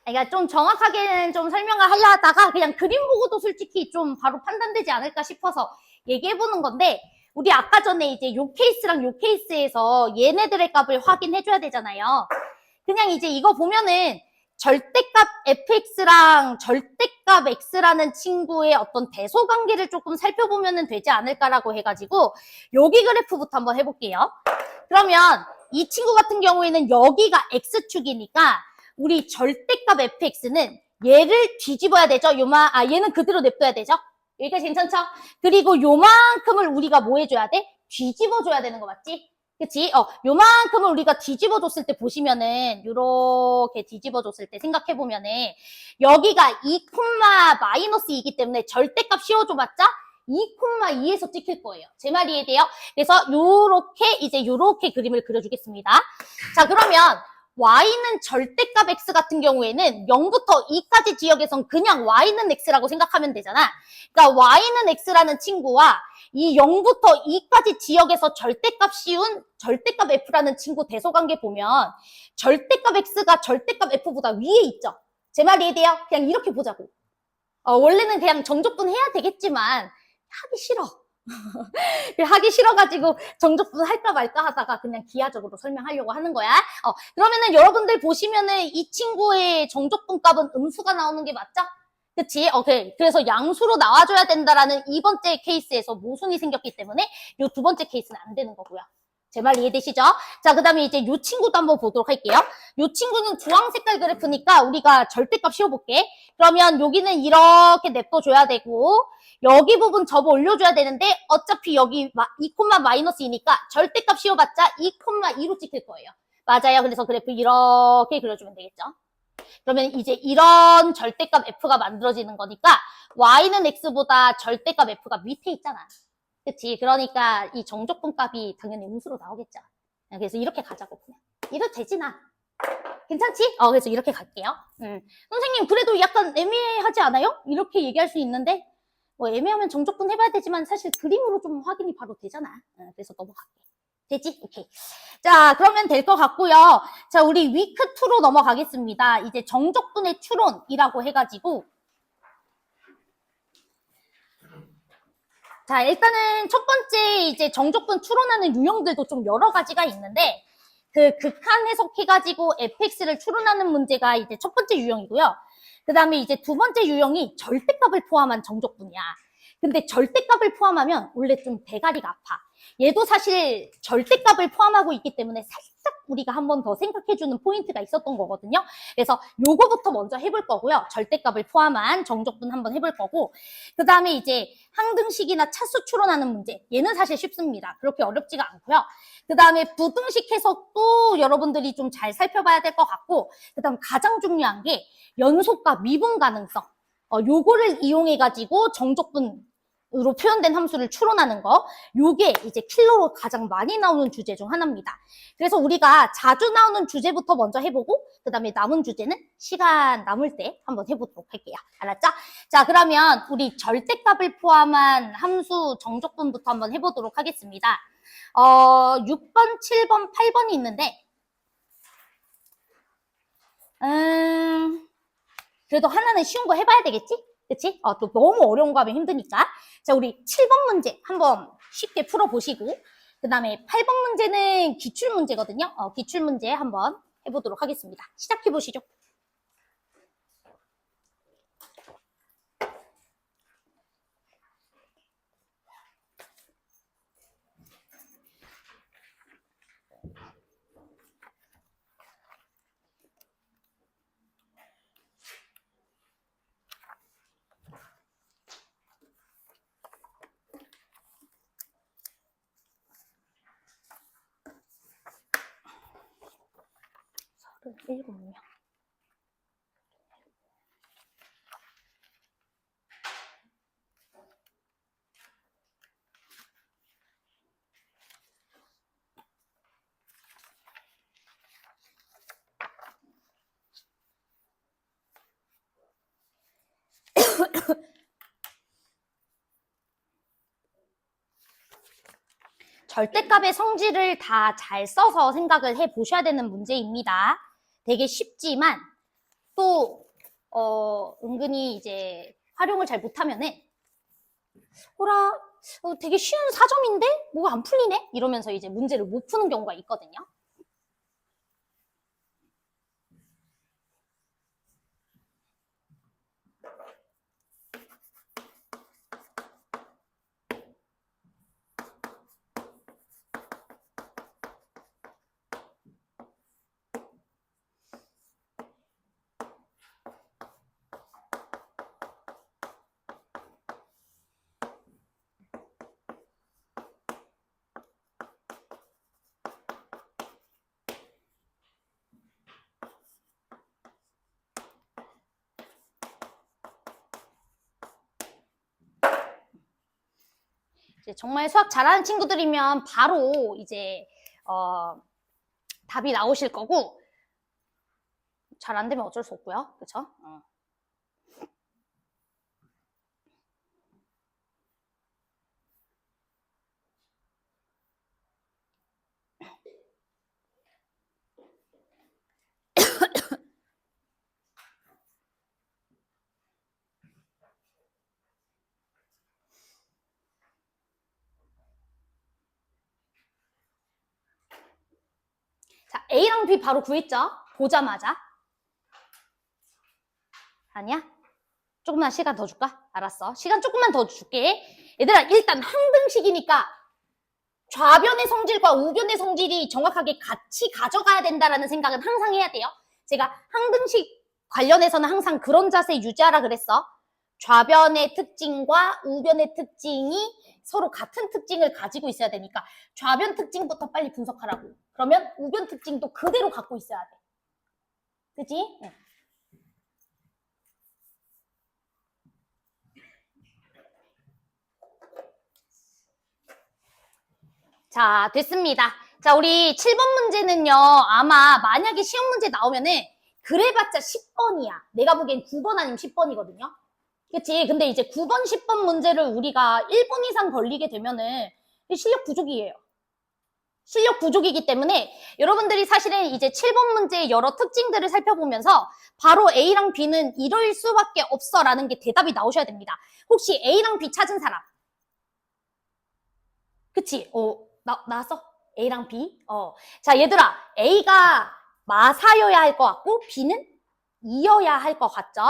그러니까 좀 정확하게는 좀 설명을 하려 하다가 그냥 그림 보고도 솔직히 좀 바로 판단되지 않을까 싶어서 얘기해보는 건데, 우리 아까 전에 이제 요 케이스랑 요 케이스에서 얘네들의 값을 확인해줘야 되잖아요. 그냥 이제 이거 보면은 절대값 fx랑 절대값 x라는 친구의 어떤 대소관계를 조금 살펴보면 되지 않을까라고 해가지고 여기 그래프부터 한번 해볼게요. 그러면 이 친구 같은 경우에는 여기가 x축이니까 우리 절대값 fx는 얘를 뒤집어야 되죠. 얘는 그대로 냅둬야 되죠. 여기까지 괜찮죠? 그리고 요만큼을 우리가 뭐 해줘야 돼? 뒤집어줘야 되는 거 맞지? 그치? 요만큼을 우리가 뒤집어줬을 때 보시면은, 요렇게 뒤집어줬을 때 생각해보면은, 여기가 2, 마이너스 2이기 때문에 절대값 씌워줘봤자 2,2에서 찍힐 거예요. 제 말이 이해돼요? 그래서 요렇게 그림을 그려주겠습니다. 자, 그러면 y는 절대값 x 같은 경우에는 0부터 2까지 지역에선 그냥 y는 x라고 생각하면 되잖아. 그러니까 y는 x라는 친구와 이 0부터 2까지 지역에서 절대값 씌운 절대값 f라는 친구 대소관계 보면 절대값 x가 절대값 f보다 위에 있죠. 제 말이 이해돼요? 그냥 이렇게 보자고. 원래는 그냥 정적분 해야 되겠지만 하기 싫어. 하기 싫어가지고 정적분 할까 말까 하다가 그냥 기하적으로 설명하려고 하는 거야. 그러면은 여러분들 보시면은 이 친구의 정적분 값은 음수가 나오는 게 맞죠? 그치? 그래서 양수로 나와줘야 된다라는 2번째 케이스에서 모순이 생겼기 때문에 이 2번째 케이스는 안 되는 거고요. 제 말 이해되시죠? 자, 그 다음에 이제 이 친구도 한번 보도록 할게요. 이 친구는 주황 색깔 그래프니까 우리가 절대값 씌워볼게. 그러면 여기는 이렇게 냅둬줘야 되고, 여기 부분 접어 올려줘야 되는데, 어차피 여기 2, 마이너스 2니까 절대값 씌워봤자 2,2로 찍힐 거예요. 맞아요. 그래서 그래프 이렇게 그려주면 되겠죠. 그러면 이제 이런 절대값 f가 만들어지는 거니까, y는 x보다 절대값 f가 밑에 있잖아. 그치? 그러니까 이 정적분 값이 당연히 음수로 나오겠죠. 그래서 이렇게 가자고 그냥. 이래도 되지 나. 괜찮지? 그래서 이렇게 갈게요. 선생님 그래도 약간 애매하지 않아요? 이렇게 얘기할 수 있는데 뭐 애매하면 정적분 해봐야 되지만 사실 그림으로 좀 확인이 바로 되잖아. 그래서 넘어갈게. 되지? 오케이. 자, 그러면 될 것 같고요. 자, 우리 위크 2로 넘어가겠습니다. 이제 정적분의 추론이라고 해가지고 자, 일단은 첫 번째 이제 정적분 추론하는 유형들도 좀 여러 가지가 있는데 그 극한 해석해가지고 fx를 추론하는 문제가 이제 첫 번째 유형이고요. 그 다음에 이제 두 번째 유형이 절대값을 포함한 정적분이야. 근데 절대값을 포함하면 원래 좀 대가리가 아파. 얘도 사실 절대값을 포함하고 있기 때문에 살짝 우리가 한 번 더 생각해주는 포인트가 있었던 거거든요. 그래서 요거부터 먼저 해볼 거고요. 절대값을 포함한 정적분 한번 해볼 거고 그 다음에 이제 항등식이나 차수 추론하는 문제 얘는 사실 쉽습니다. 그렇게 어렵지가 않고요. 그 다음에 부등식 해석도 여러분들이 좀 잘 살펴봐야 될 것 같고 그 다음 가장 중요한 게 연속과 미분 가능성 요거를 이용해가지고 정적분으로 표현된 함수를 추론하는 거 요게 이제 킬러로 가장 많이 나오는 주제 중 하나입니다. 그래서 우리가 자주 나오는 주제부터 먼저 해보고 그 다음에 남은 주제는 시간 남을 때 한번 해보도록 할게요. 알았죠? 자, 그러면 우리 절대값을 포함한 함수 정적분부터 한번 해보도록 하겠습니다. 6번, 7번, 8번이 있는데 그래도 하나는 쉬운 거 해봐야 되겠지? 그치? 또 너무 어려운 거 하면 힘드니까. 자, 우리 7번 문제 한번 쉽게 풀어보시고 그 다음에 8번 문제는 기출문제거든요. 기출문제 한번 해보도록 하겠습니다. 시작해보시죠. 일곱 명. 절대값의 성질을 다 잘 써서 생각을 해보셔야 되는 문제입니다. 되게 쉽지만 또 은근히 이제 활용을 잘 못하면은 호라 되게 쉬운 4점인데 뭐가 안 풀리네? 이러면서 이제 문제를 못 푸는 경우가 있거든요. 정말 수학 잘하는 친구들이면 바로 이제 답이 나오실 거고 잘 안 되면 어쩔 수 없고요. 그쵸? 자, A랑 B 바로 구했죠? 보자마자. 아니야? 조금만 시간 더 줄까? 알았어. 시간 조금만 더 줄게. 얘들아, 일단 항등식이니까 좌변의 성질과 우변의 성질이 정확하게 같이 가져가야 된다라는 생각은 항상 해야 돼요. 제가 항등식 관련해서는 항상 그런 자세 유지하라 그랬어. 좌변의 특징과 우변의 특징이 서로 같은 특징을 가지고 있어야 되니까 좌변 특징부터 빨리 분석하라고. 그러면 우변 특징도 그대로 갖고 있어야 돼. 그치? 네. 자, 됐습니다. 자, 우리 7번 문제는요. 아마 만약에 시험 문제 나오면은 그래봤자 10번이야. 내가 보기엔 9번 아니면 10번이거든요. 그치? 근데 이제 9번, 10번 문제를 우리가 1분 이상 걸리게 되면은 실력 부족이에요. 실력 부족이기 때문에 여러분들이 사실은 이제 7번 문제의 여러 특징들을 살펴보면서 바로 A랑 B는 이럴 수밖에 없어 라는 게 대답이 나오셔야 됩니다. 혹시 A랑 B 찾은 사람? 그치? 나왔어? A랑 B? 자, 얘들아, A가 마사여야 할 것 같고 B는 이여야 할 것 같죠?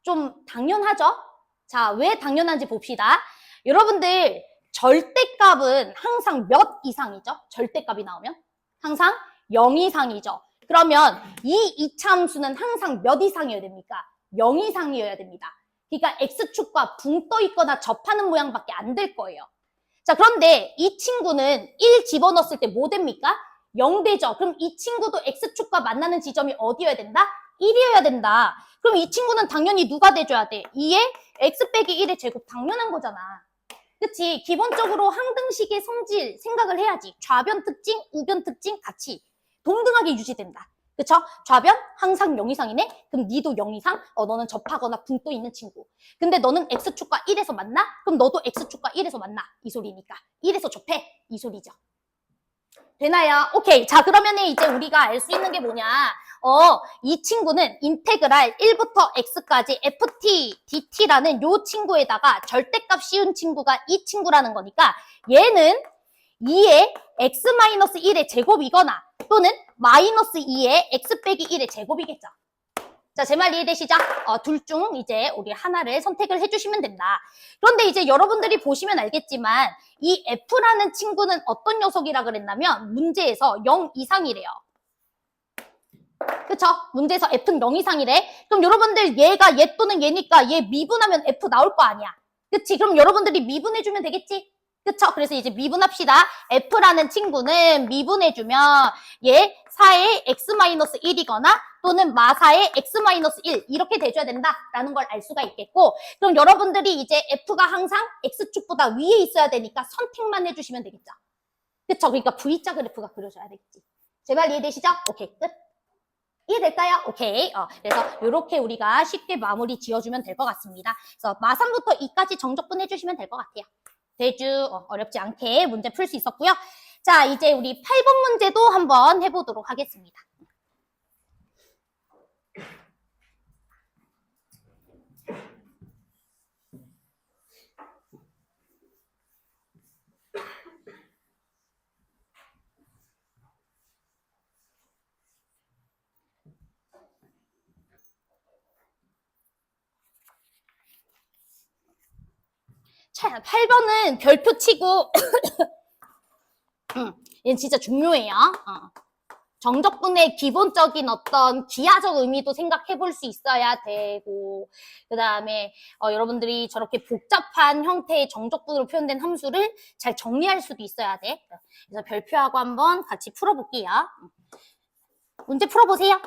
좀 당연하죠? 자, 왜 당연한지 봅시다. 여러분들 절대값은 항상 몇 이상이죠? 절대값이 나오면? 항상 0 이상이죠. 그러면 이 이차함수는 항상 몇 이상이어야 됩니까? 0 이상이어야 됩니다. 그러니까 X축과 붕 떠 있거나 접하는 모양밖에 안 될 거예요. 자, 그런데 이 친구는 1 집어넣었을 때 뭐 됩니까? 0 되죠. 그럼 이 친구도 X축과 만나는 지점이 어디여야 된다? 1이어야 된다. 그럼 이 친구는 당연히 누가 돼줘야 돼? 2의 X 빼기 1의 제곱 당연한 거잖아. 그치? 기본적으로 항등식의 성질 생각을 해야지. 좌변 특징, 우변 특징 같이 동등하게 유지된다. 그쵸? 좌변 항상 0 이상이네? 그럼 니도 0 이상? 너는 접하거나 붕 떠 있는 친구. 근데 너는 X축과 1에서 만나? 그럼 너도 X축과 1에서 만나. 이 소리니까. 1에서 접해. 이 소리죠. 되나요? 오케이. 자, 그러면 이제 우리가 알 수 있는 게 뭐냐. 이 친구는 인테그랄 1부터 x까지 ft, dt라는 요 친구에다가 절대값 씌운 친구가 이 친구라는 거니까 얘는 2의 x-1의 제곱이거나 또는 마이너스 2의 x 빼기 1의 제곱이겠죠. 자, 제 말 이해되시죠? 둘 중 이제 우리 하나를 선택을 해주시면 된다. 그런데 이제 여러분들이 보시면 알겠지만 이 F라는 친구는 어떤 녀석이라 그랬냐면 문제에서 0 이상이래요. 그쵸? 문제에서 F는 0 이상이래. 그럼 여러분들 얘가 얘 또는 얘니까 얘 미분하면 F 나올 거 아니야. 그치? 그럼 여러분들이 미분해주면 되겠지? 그쵸? 그래서 이제 미분합시다. F라는 친구는 미분해주면 얘 4의 x-1이거나 또는 마사의 x-1 이렇게 돼줘야 된다라는 걸 알 수가 있겠고 그럼 여러분들이 이제 F가 항상 X축보다 위에 있어야 되니까 선택만 해주시면 되겠죠. 그쵸? 그러니까 V자 그래프가 그려져야 되겠지. 제발 이해되시죠? 오케이, 끝. 이해될까요? 오케이. 그래서 이렇게 우리가 쉽게 마무리 지어주면 될 것 같습니다. 그래서 마3부터 2까지 정적분 해주시면 될 것 같아요. 대주 어렵지 않게 문제 풀 수 있었고요. 자, 이제 우리 8번 문제도 한번 해보도록 하겠습니다. 8번은 별표 치고 얘는 진짜 중요해요. 정적분의 기본적인 어떤 기하적 의미도 생각해 볼 수 있어야 되고, 그 다음에 여러분들이 저렇게 복잡한 형태의 정적분으로 표현된 함수를 잘 정리할 수도 있어야 돼. 그래서 별표하고 한번 같이 풀어볼게요. 문제 풀어보세요.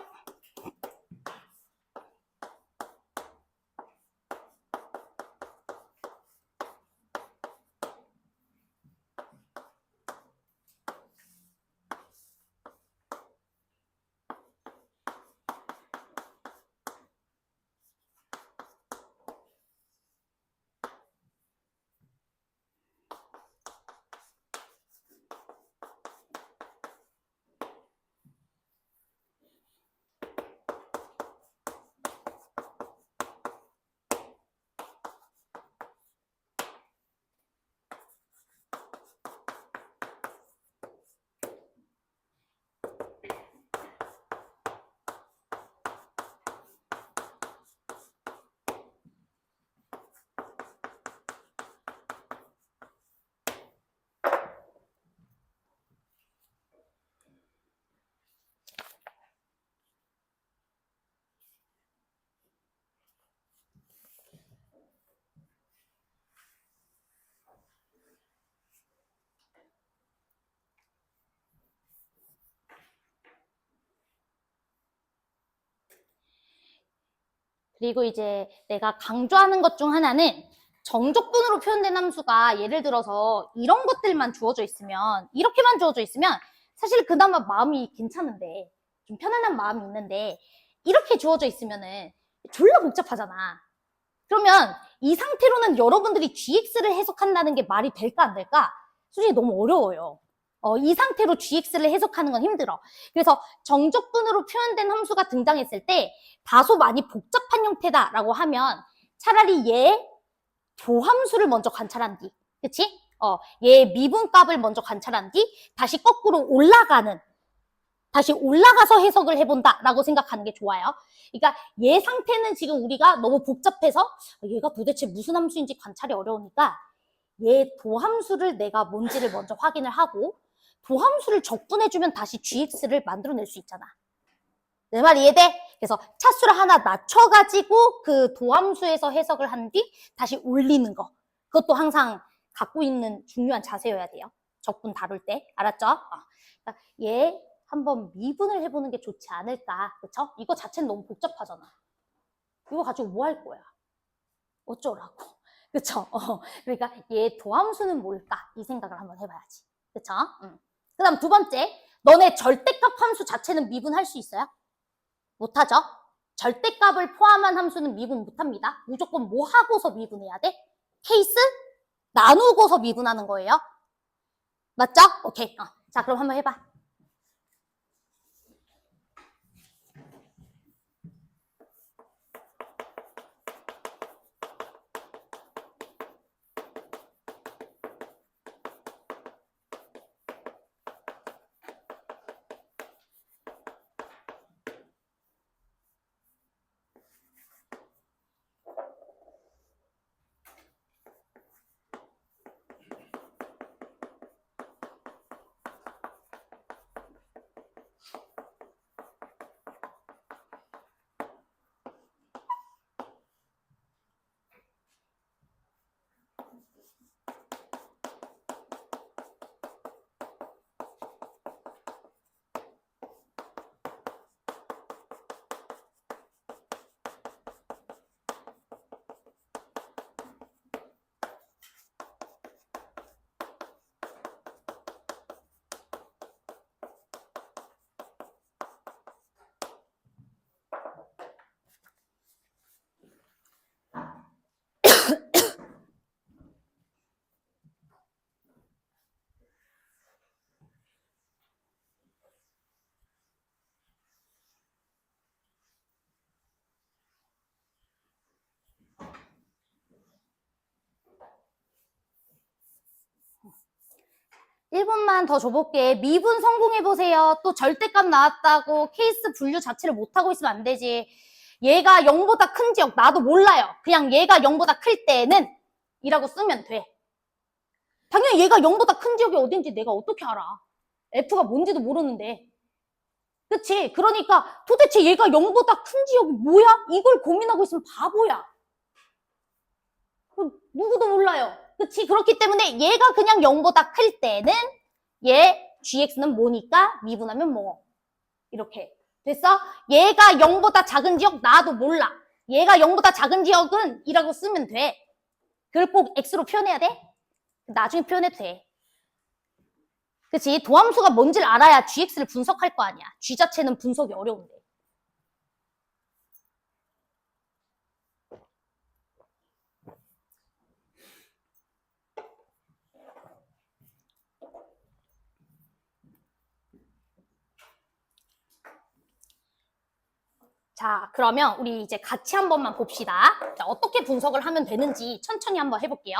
그리고 이제 내가 강조하는 것 중 하나는 정적분으로 표현된 함수가 예를 들어서 이런 것들만 주어져 있으면, 이렇게만 주어져 있으면 사실 그나마 마음이 괜찮은데, 좀 편안한 마음이 있는데, 이렇게 주어져 있으면은 졸라 복잡하잖아. 그러면 이 상태로는 여러분들이 gx를 해석한다는 게 말이 될까 안 될까? 솔직히 너무 어려워요. 이 상태로 gx를 해석하는 건 힘들어. 그래서 정적분으로 표현된 함수가 등장했을 때 다소 많이 복잡한 형태다라고 하면 차라리 얘 도함수를 먼저 관찰한 뒤, 그치? 얘 미분값을 먼저 관찰한 뒤 다시 거꾸로 올라가는, 다시 올라가서 해석을 해본다라고 생각하는 게 좋아요. 그러니까 얘 상태는 지금 우리가 너무 복잡해서 얘가 도대체 무슨 함수인지 관찰이 어려우니까 얘 도함수를 내가 뭔지를 먼저 확인을 하고 도함수를 적분해주면 다시 gx를 만들어낼 수 있잖아. 내 말 이해돼? 그래서 차수를 하나 낮춰가지고 그 도함수에서 해석을 한 뒤 다시 올리는 거. 그것도 항상 갖고 있는 중요한 자세여야 돼요. 적분 다룰 때. 알았죠? 그러니까 얘 한번 미분을 해보는 게 좋지 않을까. 그쵸? 이거 자체는 너무 복잡하잖아. 이거 가지고 뭐 할 거야? 어쩌라고. 그쵸? 그러니까 얘 도함수는 뭘까? 이 생각을 한번 해봐야지. 그쵸? 그 다음 두 번째. 너네 절대값 함수 자체는 미분할 수 있어요? 못하죠? 절대값을 포함한 함수는 미분 못합니다. 무조건 뭐 하고서 미분해야 돼? 케이스? 나누고서 미분하는 거예요. 맞죠? 오케이. 자, 그럼 한번 해봐. (1번만) 더 줘볼게. 미분 성공해보세요. 또 절대값 나왔다고 케이스 분류 자체를 못하고 있으면 안 되지. 얘가 0보다 큰 지역 나도 몰라요. 그냥 얘가 0보다 클 때는 이라고 쓰면 돼. 당연히 얘가 0보다 큰 지역이 어딘지 내가 어떻게 알아? F가 뭔지도 모르는데. 그치? 그러니까 도대체 얘가 0보다 큰 지역이 뭐야? 이걸 고민하고 있으면 바보야. 누구도 몰라요. 그치? 그렇기 때문에 얘가 그냥 0보다 클 때는 얘 gx는 뭐니까 미분하면 뭐. 이렇게. 됐어? 얘가 0보다 작은 지역 나도 몰라. 얘가 0보다 작은 지역은 이라고 쓰면 돼. 그걸 꼭 x로 표현해야 돼? 나중에 표현해도 돼. 그치? 도함수가 뭔지를 알아야 gx를 분석할 거 아니야. g 자체는 분석이 어려운데. 자, 그러면 우리 이제 같이 한 번만 봅시다. 자, 어떻게 분석을 하면 되는지 천천히 한번 해볼게요.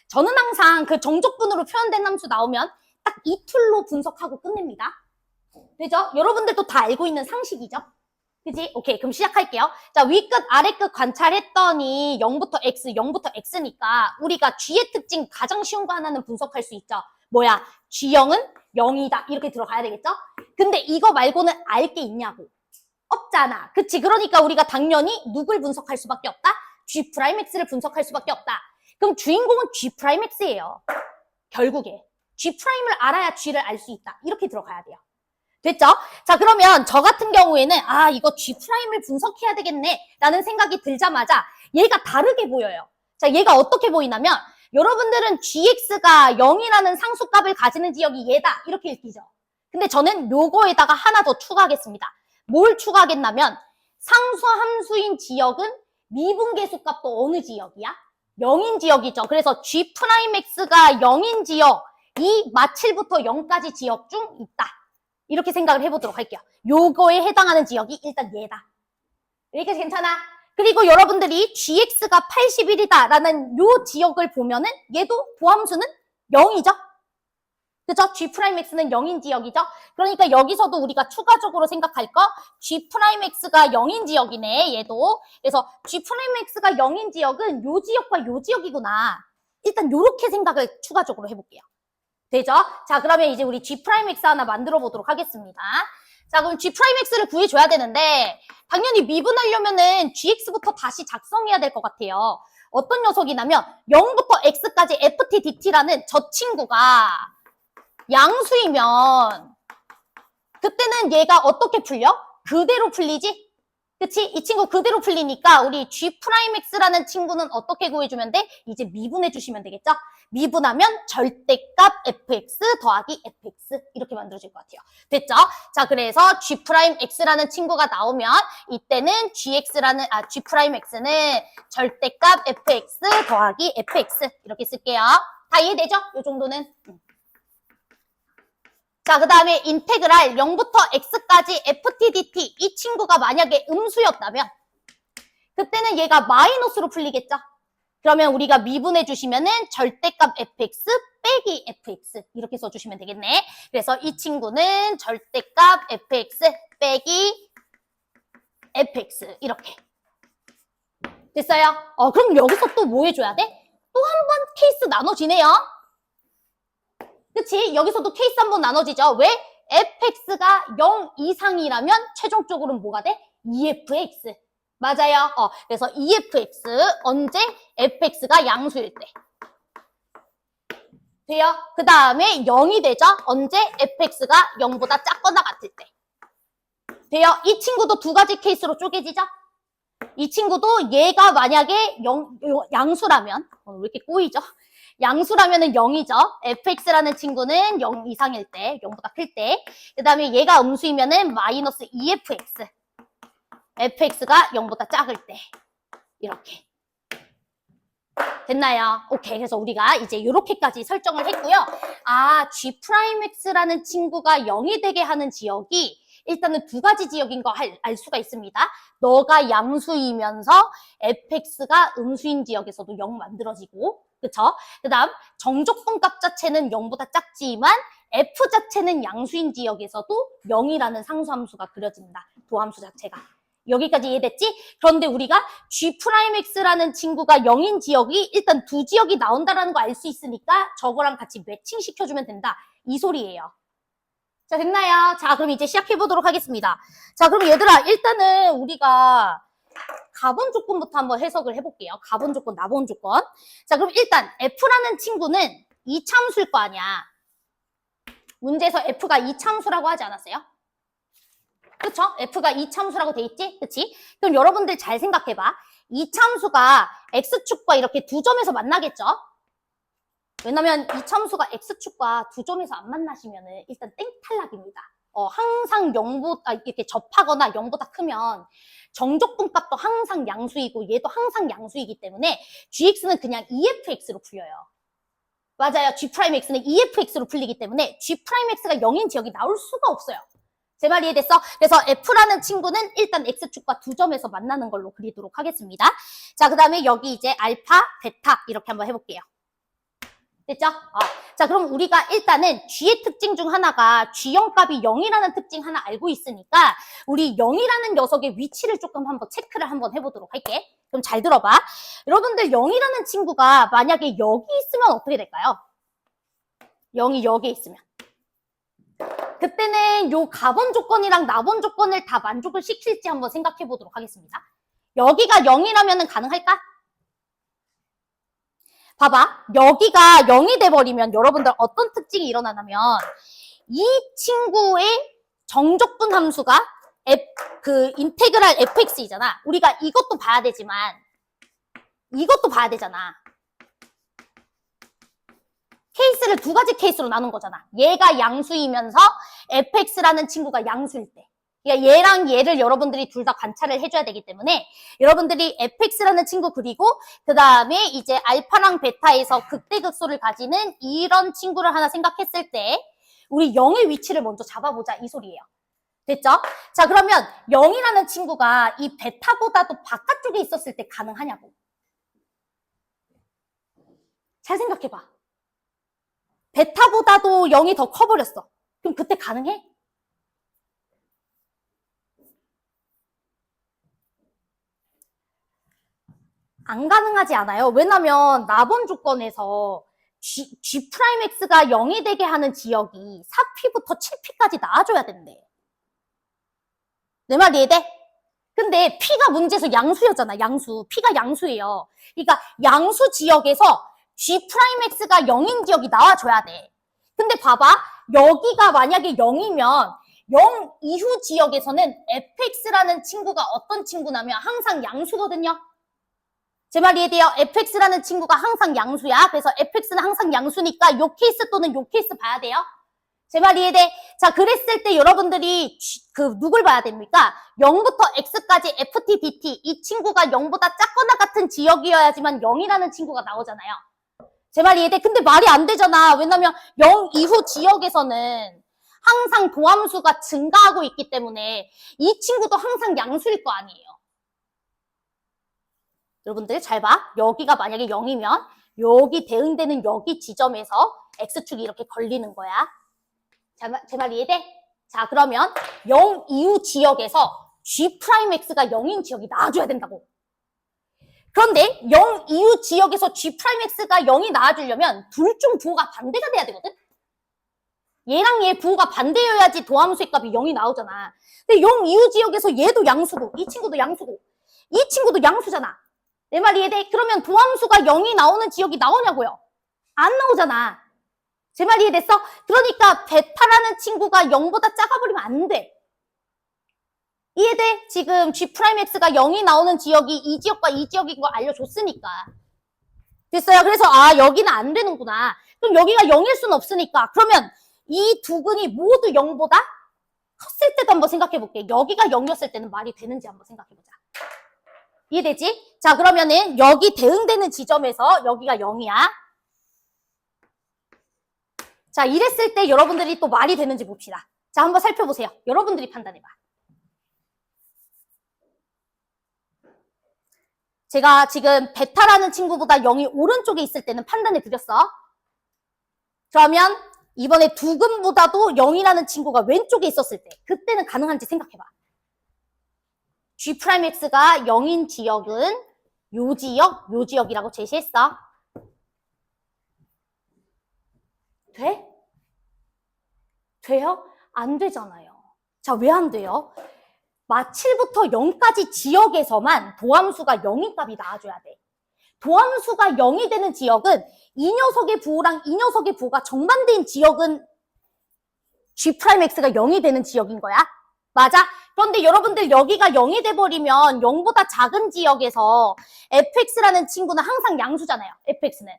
저는 항상 그 정적분으로 표현된 함수 나오면 딱 이 툴로 분석하고 끝냅니다. 되죠? 여러분들도 다 알고 있는 상식이죠? 그지? 오케이, 그럼 시작할게요. 자, 위끝, 아래끝 관찰했더니 0부터 x, 0부터 x니까 우리가 g의 특징 가장 쉬운 거 하나는 분석할 수 있죠. 뭐야? g0은 0이다. 이렇게 들어가야 되겠죠? 근데 이거 말고는 알 게 있냐고. 없잖아. 그치? 그러니까 우리가 당연히 누굴 분석할 수밖에 없다? G'X를 분석할 수밖에 없다. 그럼 주인공은 G'X예요. 결국에. G'을 알아야 G를 알 수 있다. 이렇게 들어가야 돼요. 됐죠? 자, 그러면 저 같은 경우에는 아, 이거 G'을 분석해야 되겠네 라는 생각이 들자마자 얘가 다르게 보여요. 자, 얘가 어떻게 보이냐면 여러분들은 GX가 0이라는 상수값을 가지는 지역이 얘다. 이렇게 읽히죠. 근데 저는 요거에다가 하나 더 추가하겠습니다. 뭘 추가하겠냐면 상수 함수인 지역은 미분계수 값도 어느 지역이야? 0인 지역이죠. 그래서 G'X가 0인 지역, 이 마7부터 0까지 지역 중 있다. 이렇게 생각을 해보도록 할게요. 요거에 해당하는 지역이 일단 얘다. 이렇게 괜찮아? 그리고 여러분들이 GX가 81이다 라는 요 지역을 보면은 얘도 도함수는 0이죠. 그죠? G'X는 0인 지역이죠? 그러니까 여기서도 우리가 추가적으로 생각할 거 G'X가 0인 지역이네, 얘도. 그래서 G'X가 0인 지역은 요 지역과 요 지역이구나. 일단 요렇게 생각을 추가적으로 해볼게요. 되죠? 자, 그러면 이제 우리 G'X 하나 만들어 보도록 하겠습니다. 자, 그럼 G'X를 구해줘야 되는데 당연히 미분하려면은 GX부터 다시 작성해야 될 것 같아요. 어떤 녀석이냐면 0부터 X까지 FT, DT라는 저 친구가 양수이면 그때는 얘가 어떻게 풀려? 그대로 풀리지? 그치? 이 친구 그대로 풀리니까 우리 G'X라는 친구는 어떻게 구해주면 돼? 이제 미분해 주시면 되겠죠? 미분하면 절대값 fx 더하기 fx 이렇게 만들어질 것 같아요. 됐죠? 자, 그래서 G'X라는 친구가 나오면 이때는 G'X는 절대값 fx 더하기 fx 이렇게 쓸게요. 다 이해되죠? 이 정도는. 자, 그 다음에 인테그랄 0부터 x까지 ft, dt 이 친구가 만약에 음수였다면 그때는 얘가 마이너스로 풀리겠죠? 그러면 우리가 미분해 주시면은 절대값 fx 빼기 fx 이렇게 써주시면 되겠네. 그래서 이 친구는 절대값 fx 빼기 fx 이렇게 됐어요? 그럼 여기서 또 뭐 해줘야 돼? 또 한 번 케이스 나눠지네요. 그치? 여기서도 케이스 한번 나눠지죠. 왜? fx가 0 이상이라면 최종적으로는 뭐가 돼? EFX. 맞아요. 그래서 EFX 언제? fx가 양수일 때. 돼요? 그 다음에 0이 되죠? 언제? fx가 0보다 작거나 같을 때. 돼요? 이 친구도 두 가지 케이스로 쪼개지죠? 이 친구도 얘가 만약에 양수라면 왜 이렇게 꼬이죠? 양수라면은 0이죠. fx라는 친구는 0 이상일 때, 0보다 클 때. 그 다음에 얘가 음수이면은 마이너스 EFX. fx가 0보다 작을 때. 이렇게. 됐나요? 오케이. 그래서 우리가 이제 이렇게까지 설정을 했고요. 아, G'X라는 친구가 0이 되게 하는 지역이 일단은 두 가지 지역인 거 알 수가 있습니다. 너가 양수이면서 fx가 음수인 지역에서도 0 만들어지고 그쵸? 그 다음 정적분 값 자체는 0보다 작지만 f 자체는 양수인 지역에서도 0이라는 상수함수가 그려진다. 도함수 자체가. 여기까지 이해됐지? 그런데 우리가 G'X라는 친구가 0인 지역이 일단 두 지역이 나온다라는 거 알 수 있으니까 저거랑 같이 매칭시켜주면 된다. 이 소리예요. 자, 됐나요? 자, 그럼 이제 시작해보도록 하겠습니다. 자, 그럼 얘들아, 일단은 우리가 가본 조건부터 한번 해석을 해볼게요. 가본 조건, 나본 조건. 자, 그럼 일단 F라는 친구는 이참수일 거 아니야. 문제에서 F가 이참수라고 하지 않았어요? 그쵸? F가 이참수라고 돼 있지? 그치? 그럼 여러분들 잘 생각해봐. 이참수가 X축과 이렇게 두 점에서 만나겠죠? 왜냐면 이참수가 X축과 두 점에서 안 만나시면은 일단 땡탈락입니다. 항상 0보다, 이렇게 접하거나 0보다 크면 정적분 값도 항상 양수이고 얘도 항상 양수이기 때문에 GX는 그냥 EFX로 풀려요. 맞아요. G'X는 EFX로 풀리기 때문에 G'X가 0인 지역이 나올 수가 없어요. 제 말 이해됐어? 그래서 F라는 친구는 일단 X축과 두 점에서 만나는 걸로 그리도록 하겠습니다. 자, 그 다음에 여기 이제 알파, 베타 이렇게 한번 해볼게요. 됐죠? 자, 그럼 우리가 일단은 G의 특징 중 하나가 G형 값이 0이라는 특징 하나 알고 있으니까 우리 0이라는 녀석의 위치를 조금 한번 체크를 한번 해보도록 할게. 그럼 잘 들어봐. 여러분들 0이라는 친구가 만약에 여기 있으면 어떻게 될까요? 0이 여기에 있으면. 그때는 요 가본 조건이랑 나본 조건을 다 만족을 시킬지 한번 생각해 보도록 하겠습니다. 여기가 0이라면 가능할까? 봐봐. 여기가 0이 돼버리면 여러분들 어떤 특징이 일어나냐면 이 친구의 정적분 함수가 인테그랄 fx이잖아. 우리가 이것도 봐야 되지만 이것도 봐야 되잖아. 케이스를 두 가지 케이스로 나눈 거잖아. 얘가 양수이면서 fx라는 친구가 양수일 때. 그러니까 얘랑 얘를 여러분들이 둘 다 관찰을 해줘야 되기 때문에 여러분들이 fx라는 친구 그리고 그 다음에 이제 알파랑 베타에서 극대극소를 가지는 이런 친구를 하나 생각했을 때 우리 0의 위치를 먼저 잡아보자 이 소리예요. 됐죠? 자, 그러면 0이라는 친구가 이 베타보다도 바깥쪽에 있었을 때 가능하냐고. 잘 생각해봐. 베타보다도 0이 더 커버렸어. 그럼 그때 가능해? 안 가능하지 않아요. 왜냐면 나번 조건에서 G'X가 0이 되게 하는 지역이 4P부터 7P까지 나와줘야 된대. 내 말 이해돼? 근데 P가 문제에서 양수였잖아. 양수. P가 양수예요. 그러니까 양수 지역에서 G'X가 0인 지역이 나와줘야 돼. 근데 봐봐. 여기가 만약에 0이면 0 이후 지역에서는 fx라는 친구가 어떤 친구냐면 항상 양수거든요. 제 말 이해돼요? fx라는 친구가 항상 양수야. 그래서 fx는 항상 양수니까 요 케이스 또는 요 케이스 봐야 돼요. 제 말 이해돼? 자, 그랬을 때 여러분들이 누굴 봐야 됩니까? 0부터 x까지 ft, dt 이 친구가 0보다 작거나 같은 지역이어야지만 0이라는 친구가 나오잖아요. 제 말 이해돼? 근데 말이 안 되잖아. 왜냐면 0 이후 지역에서는 항상 도함수가 증가하고 있기 때문에 이 친구도 항상 양수일 거 아니에요. 여러분들 잘 봐. 여기가 만약에 0이면 여기 대응되는 여기 지점에서 x축이 이렇게 걸리는 거야. 제 말 이해돼? 자, 그러면 0 이후 지역에서 G'X가 0인 지역이 나와줘야 된다고. 그런데 0 이후 지역에서 G'X가 0이 나와주려면 둘 중 부호가 반대가 돼야 되거든? 얘랑 얘 부호가 반대여야지 도함수의 값이 0이 나오잖아. 근데 0 이후 지역에서 얘도 양수고 이 친구도 양수고 이 친구도 양수잖아. 내 말 이해돼? 그러면 도함수가 0이 나오는 지역이 나오냐고요? 안 나오잖아. 제 말 이해됐어? 그러니까 베타라는 친구가 0보다 작아버리면 안 돼. 이해돼? 지금 G'X가 0이 나오는 지역이 이 지역과 이 지역인 거 알려줬으니까. 됐어요? 그래서 여기는 안 되는구나. 그럼 여기가 0일 수는 없으니까. 그러면 이 두 근이 모두 0보다 컸을 때도 한번 생각해볼게. 여기가 0이었을 때는 말이 되는지 한번 생각해보자. 이해되지? 자, 그러면은 여기 대응되는 지점에서 여기가 0이야. 자, 이랬을 때 여러분들이 또 말이 되는지 봅시다. 자, 한번 살펴보세요. 여러분들이 판단해봐. 제가 지금 베타라는 친구보다 0이 오른쪽에 있을 때는 판단해 드렸어. 그러면 이번에 두근보다도 0이라는 친구가 왼쪽에 있었을 때 그때는 가능한지 생각해봐. G'X가 0인 지역은 요 지역, 요 지역이라고 제시했어. 돼? 돼요? 안 되잖아요. 자, 왜 안 돼요? 마7부터 0까지 지역에서만 도함수가 0인 값이 나와줘야 돼. 도함수가 0이 되는 지역은 이 녀석의 부호랑 이 녀석의 부호가 정반대인 지역은 G'X가 0이 되는 지역인 거야. 맞아? 그런데 여러분들 여기가 0이 돼버리면 0보다 작은 지역에서 fx라는 친구는 항상 양수잖아요. fx는.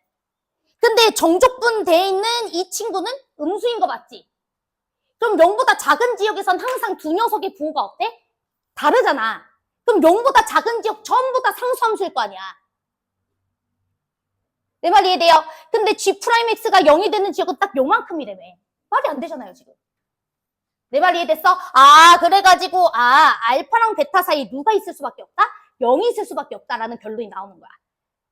근데 정적분 돼 있는 이 친구는 음수인 거 맞지? 그럼 0보다 작은 지역에선 항상 두 녀석의 부호가 어때? 다르잖아. 그럼 0보다 작은 지역 전부 다 상수함수일 거 아니야. 내 말 이해돼요? 근데 G'X가 0이 되는 지역은 딱 요만큼이라며. 말이 안 되잖아요, 지금. 내 말 이해됐어? 아, 그래가지고, 알파랑 베타 사이에 누가 있을 수밖에 없다? 0이 있을 수밖에 없다라는 결론이 나오는 거야.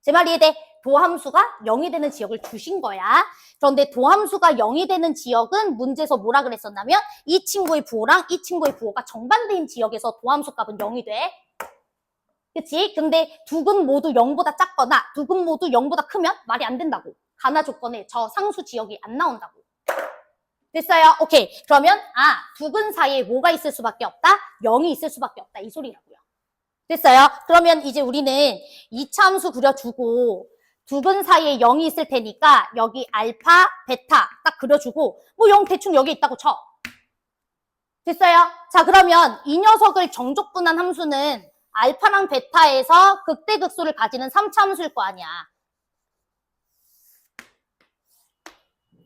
제 말 이해돼? 도함수가 0이 되는 지역을 주신 거야. 그런데 도함수가 0이 되는 지역은 문제에서 뭐라 그랬었냐면, 이 친구의 부호랑 이 친구의 부호가 정반대인 지역에서 도함수 값은 0이 돼. 그치? 근데 두 근 모두 0보다 작거나 두 근 모두 0보다 크면 말이 안 된다고. 가나 조건에 저 상수 지역이 안 나온다고. 됐어요? 오케이. 그러면 두 근 사이에 뭐가 있을 수밖에 없다? 0이 있을 수밖에 없다. 이 소리라고요. 됐어요? 그러면 이제 우리는 2차 함수 그려주고 두 근 사이에 0이 있을 테니까 여기 알파, 베타 딱 그려주고 뭐 0 대충 여기 있다고 쳐. 됐어요? 자, 그러면 이 녀석을 정족분한 함수는 알파랑 베타에서 극대극소를 가지는 3차 함수일 거 아니야.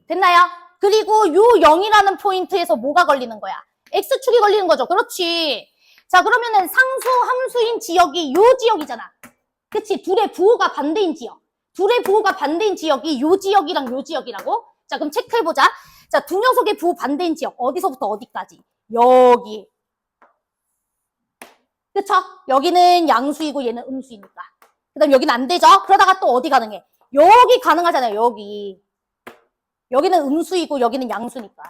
됐나요? 그리고 요 0이라는 포인트에서 뭐가 걸리는 거야? X축이 걸리는 거죠. 그렇지. 자, 그러면은 상수 함수인 지역이 요 지역이잖아. 그치? 둘의 부호가 반대인 지역. 둘의 부호가 반대인 지역이 요 지역이랑 요 지역이라고? 자, 그럼 체크해보자. 자, 두 녀석의 부호 반대인 지역. 어디서부터 어디까지? 여기. 그쵸? 여기는 양수이고 얘는 음수이니까. 그 다음 여기는 안 되죠? 그러다가 또 어디 가능해? 여기 가능하잖아요. 여기. 여기는 음수이고 여기는 양수니까.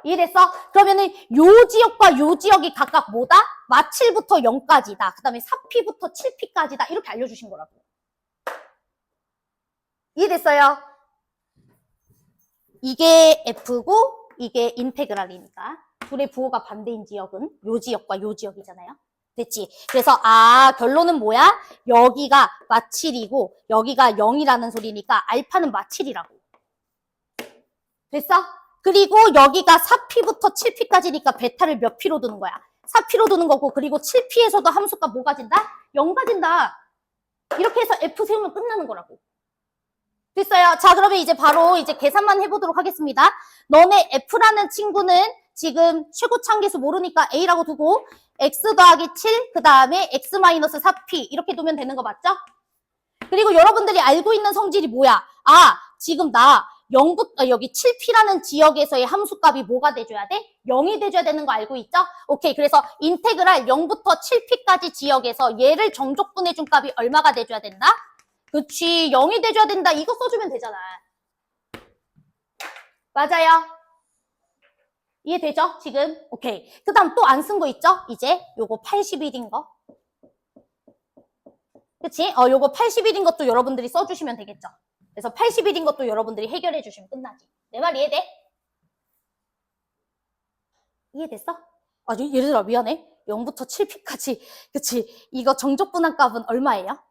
이해됐어? 그러면은 요 지역과 요 지역이 각각 뭐다? 마7부터 0까지다. 그 다음에 4P부터 7P까지다. 이렇게 알려주신 거라고. 이해됐어요? 이게 F고 이게 인테그랄이니까. 둘의 부호가 반대인 지역은 요 지역과 요 지역이잖아요. 됐지? 그래서 결론은 뭐야? 여기가 마7이고 여기가 0이라는 소리니까 알파는 마7이라고. 됐어? 그리고 여기가 4P부터 7P까지니까 베타를 몇 P로 두는 거야? 4P로 두는 거고 그리고 7P에서도 함수가 뭐 가진다? 0 가진다. 이렇게 해서 F 세우면 끝나는 거라고. 됐어요? 자, 그러면 이제 바로 이제 계산만 해보도록 하겠습니다. 너네 F라는 친구는 지금 최고차함계수 모르니까 A라고 두고 X 더하기 7, 그 다음에 X 마이너스 4P 이렇게 두면 되는 거 맞죠? 그리고 여러분들이 알고 있는 성질이 뭐야? 지금 나 0부터 여기 7P라는 지역에서의 함수값이 뭐가 돼줘야 돼? 0이 돼줘야 되는 거 알고 있죠? 오케이. 그래서 인테그랄 0부터 7P까지 지역에서 얘를 정족분해준 값이 얼마가 돼줘야 된다? 그치. 0이 돼줘야 된다. 이거 써주면 되잖아. 맞아요. 이해되죠? 지금? 오케이. 그 다음 또 안 쓴 거 있죠? 이제 요거 81인 거. 그치? 요거 81인 것도 여러분들이 써주시면 되겠죠? 그래서 81인 것도 여러분들이 해결해 주시면 끝나지. 내 말 이해돼? 이해됐어? 얘들아 미안해. 0부터 7P까지. 그치? 이거 정적분한 값은 얼마예요?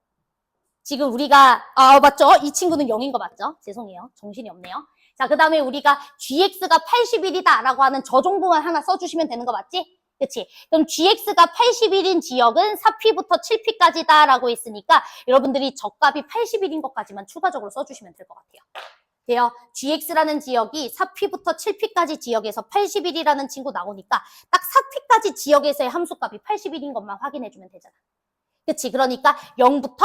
지금 우리가 맞죠? 이 친구는 0인 거 맞죠? 죄송해요. 정신이 없네요. 자, 그 다음에 우리가 GX가 81이다 라고 하는 저 정도만 하나 써주시면 되는 거 맞지? 그치? 그럼 GX가 81인 지역은 4P부터 7P까지다 라고 했으니까 여러분들이 저 값이 81인 것까지만 추가적으로 써주시면 될 것 같아요. 돼요? GX라는 지역이 4P부터 7P까지 지역에서 81이라는 친구 나오니까 딱 4P까지 지역에서의 함수값이 81인 것만 확인해주면 되잖아. 그치? 그러니까 0부터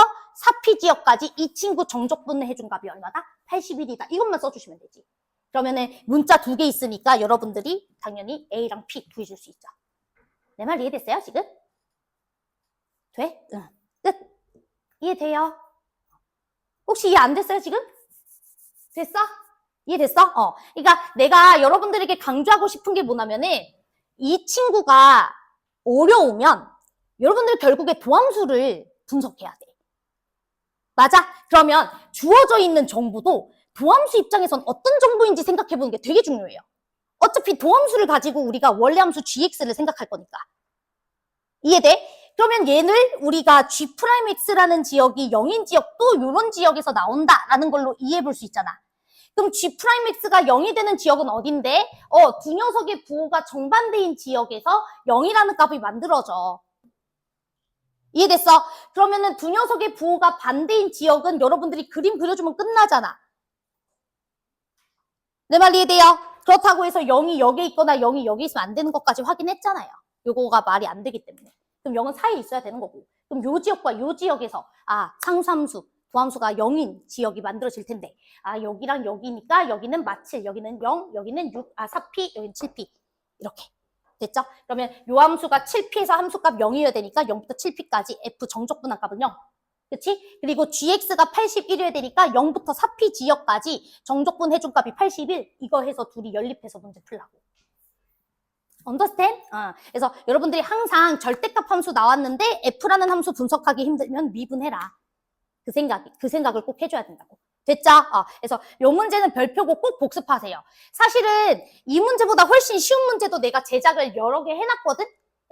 4P 지역까지 이 친구 정적분해 해준 값이 얼마다? 81이다. 이것만 써주시면 되지. 그러면은 문자 2개 있으니까 여러분들이 당연히 A랑 P 구해줄 수 있죠. 내 말 이해됐어요, 지금? 돼? 응. 끝. 이해돼요? 혹시 이해 안 됐어요, 지금? 됐어? 이해됐어? 그러니까 내가 여러분들에게 강조하고 싶은 게 뭐냐면은 이 친구가 어려우면 여러분들 결국에 도함수를 분석해야 돼. 맞아? 그러면 주어져 있는 정보도 도함수 입장에선 어떤 정보인지 생각해보는 게 되게 중요해요. 어차피 도함수를 가지고 우리가 원래함수 gx를 생각할 거니까. 이해돼? 그러면 얘를 우리가 G'X라는 지역이 0인 지역도 이런 지역에서 나온다라는 걸로 이해해볼 수 있잖아. 그럼 G'X가 0이 되는 지역은 어딘데? 두 녀석의 부호가 정반대인 지역에서 0이라는 값이 만들어져. 이해됐어? 그러면은 두 녀석의 부호가 반대인 지역은 여러분들이 그림 그려주면 끝나잖아. 내 말 이해돼요? 그렇다고 해서 0이 여기에 있거나 0이 여기 있으면 안 되는 것까지 확인했잖아요. 요거가 말이 안 되기 때문에. 그럼 0은 사이에 있어야 되는 거고. 그럼 요 지역과 요 지역에서 상수함수, 도함수가 0인 지역이 만들어질 텐데 여기랑 여기니까 여기는 마7, 여기는 0, 여기는 6, 4p, 여기는 7p. 이렇게. 됐죠? 그러면 요 함수가 7p에서 함수값 0이어야 되니까 0부터 7p까지 f 정적분함값은 0. 그치? 그리고 gx가 81이어야 되니까 0부터 4p 지역까지 정적분 해준값이 81. 이거 해서 둘이 연립해서 문제 풀라고. understand? 그래서 여러분들이 항상 절대값 함수 나왔는데 f라는 함수 분석하기 힘들면 미분해라. 그 생각을 꼭 해줘야 된다고. 됐죠? 그래서 요 문제는 별표고 꼭 복습하세요. 사실은 이 문제보다 훨씬 쉬운 문제도 내가 제작을 여러 개 해놨거든?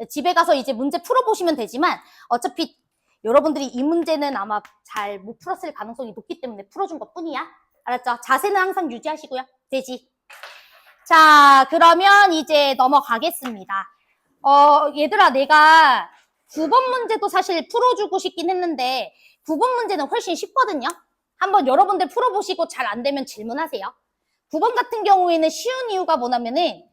집에 가서 이제 문제 풀어보시면 되지만 어차피 여러분들이 이 문제는 아마 잘 못 풀었을 가능성이 높기 때문에 풀어준 것 뿐이야. 알았죠? 자세는 항상 유지하시고요. 되지? 자, 그러면 이제 넘어가겠습니다. 얘들아, 내가 9번 문제도 사실 풀어주고 싶긴 했는데 9번 문제는 훨씬 쉽거든요. 한번 여러분들 풀어보시고 잘 안 되면 질문하세요. 9번 같은 경우에는 쉬운 이유가 뭐냐면은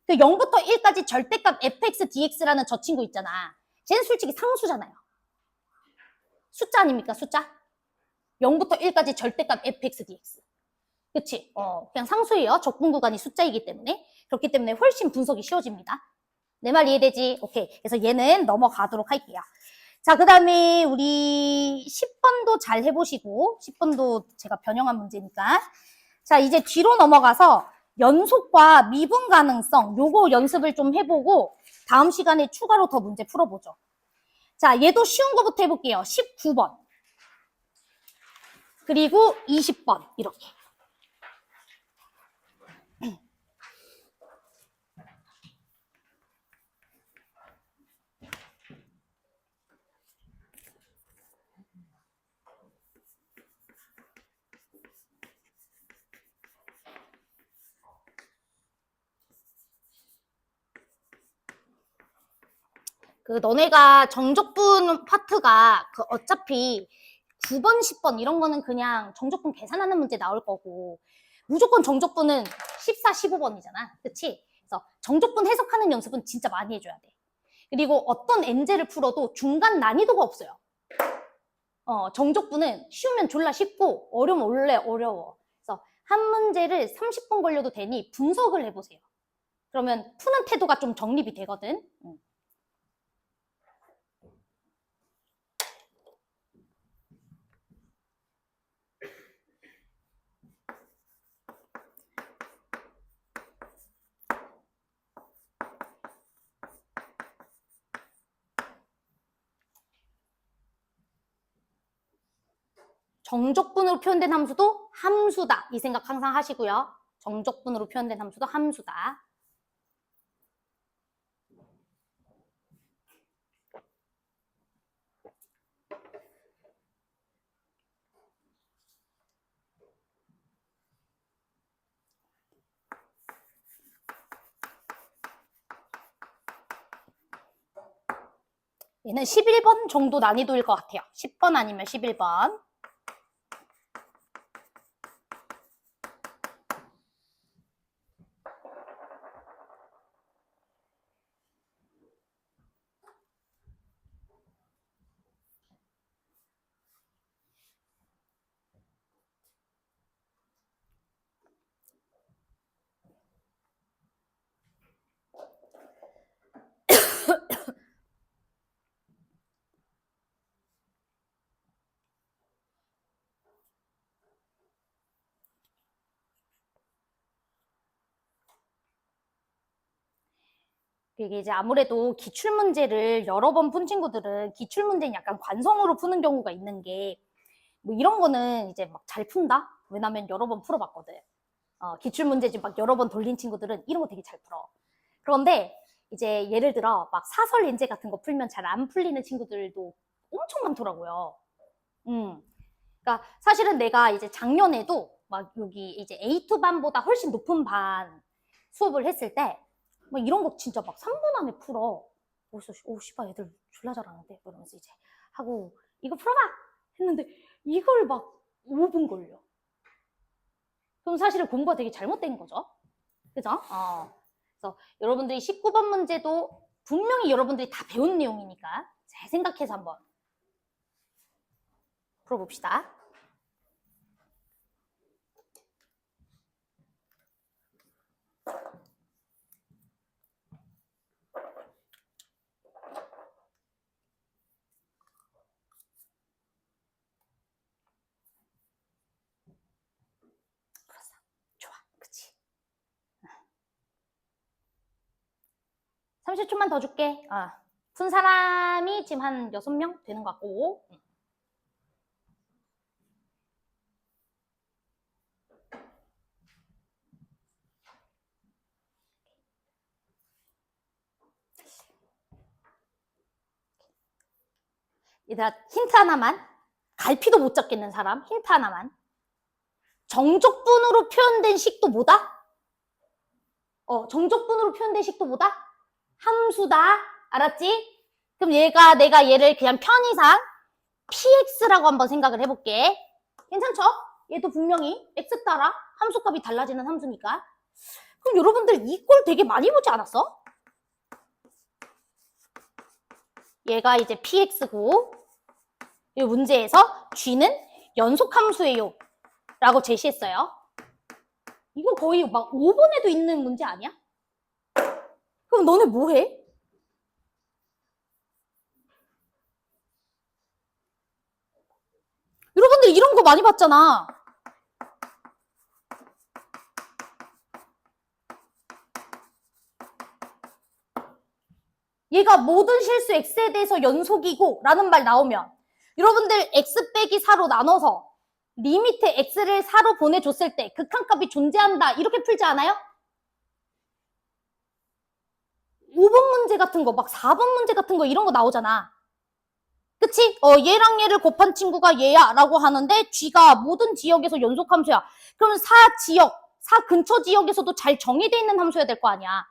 그 0부터 1까지 절대값 fx dx라는 저 친구 있잖아. 쟤는 솔직히 상수잖아요. 숫자 아닙니까? 숫자? 0부터 1까지 절대값 fx dx. 그치? 그냥 상수예요. 적분 구간이 숫자이기 때문에. 그렇기 때문에 훨씬 분석이 쉬워집니다. 내 말 이해되지? 오케이. 그래서 얘는 넘어가도록 할게요. 자, 그 다음에 우리 10번도 잘 해보시고 10번도 제가 변형한 문제니까. 자, 이제 뒤로 넘어가서 연속과 미분 가능성 요거 연습을 좀 해보고 다음 시간에 추가로 더 문제 풀어보죠. 자, 얘도 쉬운 거부터 해볼게요. 19번 그리고 20번 이렇게. 너네가 정적분 파트가 어차피 9번, 10번 이런 거는 그냥 정적분 계산하는 문제 나올 거고 무조건 정적분은 14, 15번이잖아. 그치? 그래서 정적분 해석하는 연습은 진짜 많이 해줘야 돼. 그리고 어떤 엔제를 풀어도 중간 난이도가 없어요. 정적분은 쉬우면 졸라 쉽고 어려우면 원래 어려워. 그래서 한 문제를 30번 걸려도 되니 분석을 해보세요. 그러면 푸는 태도가 좀 정립이 되거든. 정적분으로 표현된 함수도 함수다. 이 생각 항상 하시고요. 정적분으로 표현된 함수도 함수다. 얘는 11번 정도 난이도일 것 같아요. 10번 아니면 11번. 이게 이제 아무래도 기출문제를 여러 번 푼 친구들은 기출문제는 약간 관성으로 푸는 경우가 있는 게, 뭐 이런 거는 이제 막 잘 푼다? 왜냐면 여러 번 풀어봤거든. 기출문제집 막 여러 번 돌린 친구들은 이런 거 되게 잘 풀어. 그런데 이제 예를 들어 막 사설 예제 같은 거 풀면 잘 안 풀리는 친구들도 엄청 많더라고요. 그러니까 사실은 내가 이제 작년에도 막 여기 이제 A2반보다 훨씬 높은 반 수업을 했을 때 막 이런 거 진짜 막 3분 안에 풀어. 그래서 오 씨발 애들 졸라 잘하는데 이러면서 이제 하고 이거 풀어봐 했는데 이걸 막 5분 걸려. 그럼 사실은 공부가 되게 잘못된 거죠. 그죠? 그래서 여러분들이 19번 문제도 분명히 여러분들이 다 배운 내용이니까 잘 생각해서 한번 풀어봅시다. 풀었어. 좋아. 그치? 30초만 더 줄게. 푼 사람이 지금 한 6명 되는 것 같고. 얘들아, 힌트 하나만. 갈피도 못 잡겠는 사람. 힌트 하나만. 정적분으로 표현된 식도 뭐다? 정적분으로 표현된 식도 뭐다? 함수다. 알았지? 그럼 내가 얘를 그냥 편의상 px라고 한번 생각을 해볼게. 괜찮죠? 얘도 분명히 x 따라 함수값이 달라지는 함수니까. 그럼 여러분들 이걸 되게 많이 보지 않았어? 얘가 이제 px고 이 문제에서 g는 연속함수예요 라고 제시했어요. 이거 거의 막 5번에도 있는 문제 아니야? 그럼 너네 뭐해? 여러분들 이런 거 많이 봤잖아. 얘가 모든 실수 x에 대해서 연속이고 라는 말 나오면 여러분들 x 빼기 4로 나눠서 리미트 x를 4로 보내줬을 때 극한값이 존재한다 이렇게 풀지 않아요? 5번 문제 같은 거 막 4번 문제 같은 거 이런 거 나오잖아. 그치? 얘랑 얘를 곱한 친구가 얘야 라고 하는데 g가 모든 지역에서 연속함수야. 그러면 4 근처 지역에서도 잘 정의되어 있는 함수여야 될 거 아니야.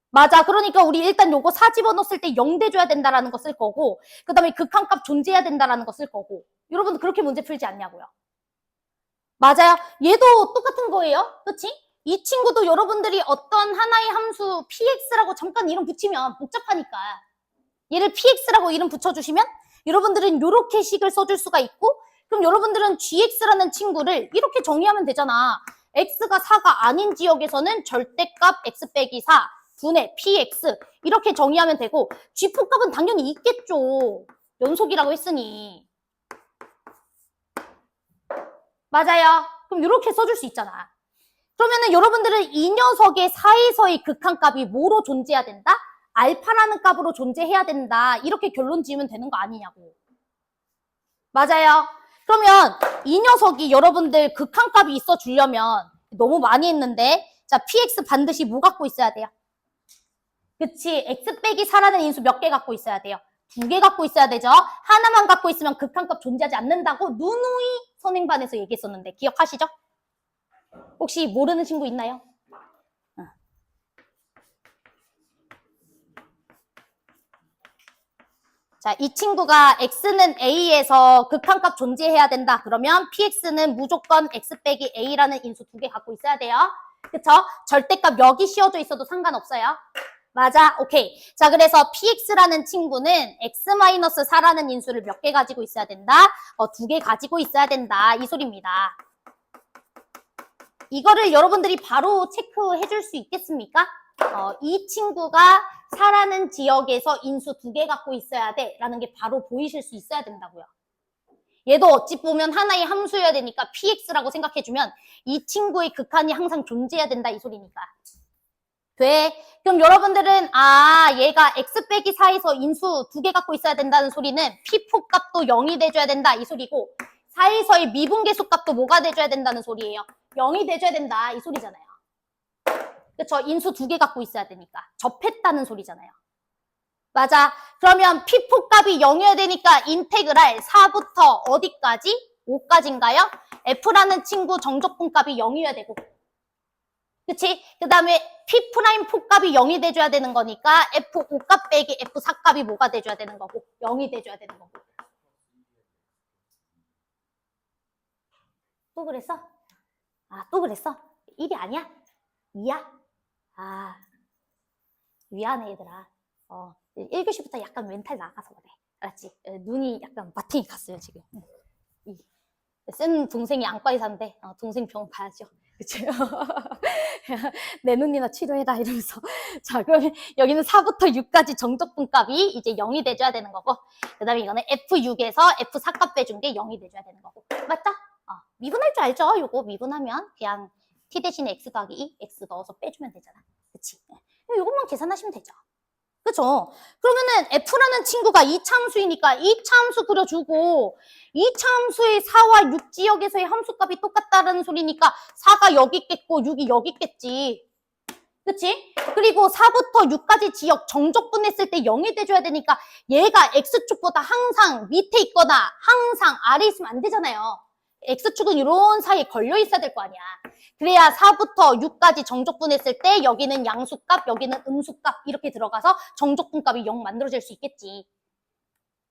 맞아. 그러니까 우리 일단 요거 4 집어넣었을 때 0 돼줘야 된다라는 거 쓸 거고 그 다음에 극한값 존재해야 된다라는 거 쓸 거고 여러분들 그렇게 문제 풀지 않냐고요. 맞아요. 얘도 똑같은 거예요. 그치? 이 친구도 여러분들이 어떤 하나의 함수 px라고 잠깐 이름 붙이면 복잡하니까 얘를 px라고 이름 붙여주시면 여러분들은 이렇게 식을 써줄 수가 있고 그럼 여러분들은 gx라는 친구를 이렇게 정의하면 되잖아. x가 4가 아닌 지역에서는 절대값 x 빼기 4 분의 px 이렇게 정의하면 되고 g표값은 당연히 있겠죠. 연속이라고 했으니. 맞아요. 그럼 이렇게 써줄 수 있잖아. 그러면은 여러분들은 이 녀석의 4에서의 극한값이 뭐로 존재해야 된다? 알파라는 값으로 존재해야 된다. 이렇게 결론 지으면 되는 거 아니냐고. 맞아요. 그러면 이 녀석이 여러분들 극한값이 있어 주려면 너무 많이 했는데 자 px 반드시 뭐 갖고 있어야 돼요? 그치. x 빼기 4라는 인수 몇 개 갖고 있어야 돼요? 2개 갖고 있어야 되죠. 하나만 갖고 있으면 극한값 존재하지 않는다고 누누이 선행반에서 얘기했었는데 기억하시죠? 혹시 모르는 친구 있나요? 자, 이 친구가 x는 a에서 극한값 존재해야 된다. 그러면 px는 무조건 x 빼기 a라는 인수 2개 갖고 있어야 돼요. 그쵸? 절대값 여기 씌워져 있어도 상관없어요. 맞아? 오케이. 자, 그래서 px라는 친구는 x-4라는 인수를 몇 개 가지고 있어야 된다? 2개 가지고 있어야 된다. 이 소리입니다. 이거를 여러분들이 바로 체크해 줄 수 있겠습니까? 이 친구가 4라는 지역에서 인수 2개 갖고 있어야 돼 라는 게 바로 보이실 수 있어야 된다고요. 얘도 어찌 보면 하나의 함수여야 되니까 px라고 생각해주면 이 친구의 극한이 항상 존재해야 된다 이 소리니까. 돼. 그럼 여러분들은 얘가 x 빼기 4에서 인수 2개 갖고 있어야 된다는 소리는 p4 값도 0이 돼줘야 된다 이 소리고 4에서의 미분계수 값도 뭐가 돼줘야 된다는 소리예요. 0이 돼줘야 된다 이 소리잖아요. 그쵸? 인수 2개 갖고 있어야 되니까 접했다는 소리잖아요. 맞아. 그러면 p4 값이 0이어야 되니까 인테그랄 4부터 어디까지? 5까지인가요? f라는 친구 정적분 값이 0이어야 되고 그치? 그 다음에 P'4 값이 0이 돼줘야 되는 거니까 F5 값 빼기 F4 값이 뭐가 돼줘야 되는 거고 0이 돼줘야 되는 거고 또 그랬어? 또 그랬어? 1이 아니야? 2야? 미안해 얘들아 1교시부터 약간 멘탈 나가서 그래 알았지? 눈이 약간 마팅이 갔어요 지금 쓴 동생이 안과에 산대 동생 병원 가야죠 그치? 내 눈이나 치료해라 이러면서 자 그러면 여기는 4부터 6까지 정적분 값이 이제 0이 돼줘야 되는 거고 그 다음에 이거는 F6에서 F4 값 빼준 게 0이 돼줘야 되는 거고 맞다? 미분할 줄 알죠? 요거 미분하면 그냥 t 대신에 x 더하기 2 x 넣어서 빼주면 되잖아 그치? 요것만 계산하시면 되죠 그쵸? 그러면은 F라는 친구가 이차함수이니까 이차함수 그려주고 이차함수의 4와 6 지역에서의 함수값이 똑같다는 소리니까 4가 여기 있겠고 6이 여기 있겠지. 그치? 그리고 4부터 6까지 지역 정적분 했을 때 0이 돼줘야 되니까 얘가 X축보다 항상 밑에 있거나 항상 아래 있으면 안 되잖아요. X축은 이런 사이에 걸려 있어야 될 거 아니야. 그래야 4부터 6까지 정적분 했을 때 여기는 양수값, 여기는 음수값 이렇게 들어가서 정적분값이 0 만들어질 수 있겠지.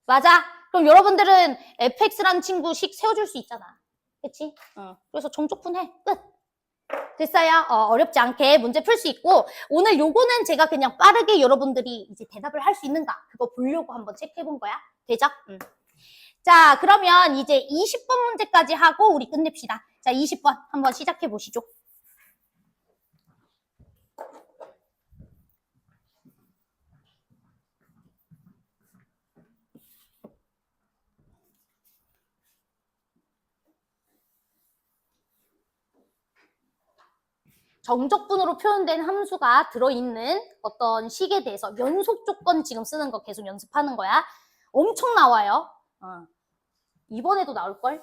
맞아? 그럼 여러분들은 fx라는 친구 식 세워줄 수 있잖아. 그치? 그래서 정적분해. 끝. 됐어요? 어렵지 않게 문제 풀 수 있고 오늘 요거는 제가 그냥 빠르게 여러분들이 이제 대답을 할 수 있는가 그거 보려고 한번 체크해 본 거야. 되죠? 자, 그러면 이제 20번 문제까지 하고 우리 끝냅시다. 자, 20번 한번 시작해 보시죠. 정적분으로 표현된 함수가 들어있는 어떤 식에 대해서 연속 조건 지금 쓰는 거 계속 연습하는 거야. 엄청 나와요. 이번에도 나올걸?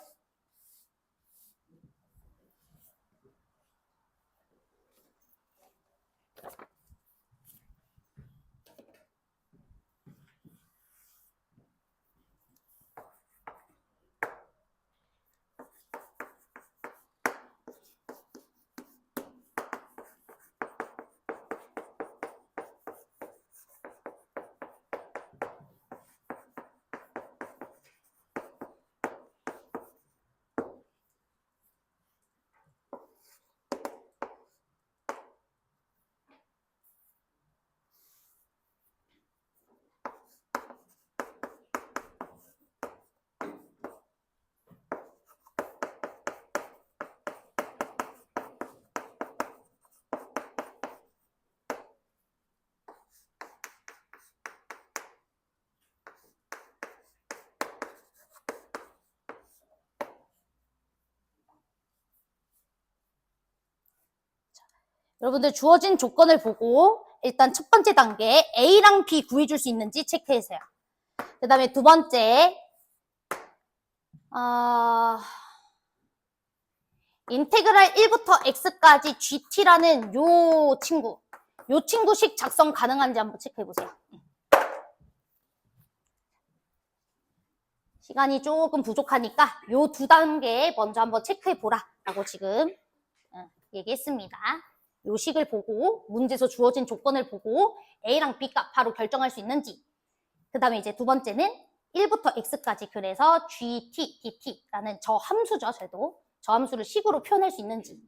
여러분들 주어진 조건을 보고 일단 첫 번째 단계 A랑 B 구해줄 수 있는지 체크해주세요. 그 다음에 두 번째 인테그랄 1부터 x까지 gt라는 요 친구식 작성 가능한지 한번 체크해보세요. 시간이 조금 부족하니까 요 두 단계 먼저 한번 체크해보라 라고 지금 얘기했습니다. 요 식을 보고 문제에서 주어진 조건을 보고 A랑 B 값 바로 결정할 수 있는지 그 다음에 이제 두 번째는 1부터 x까지 그래서 gt, dt라는 저 함수죠. 저 함수를 식으로 표현할 수 있는지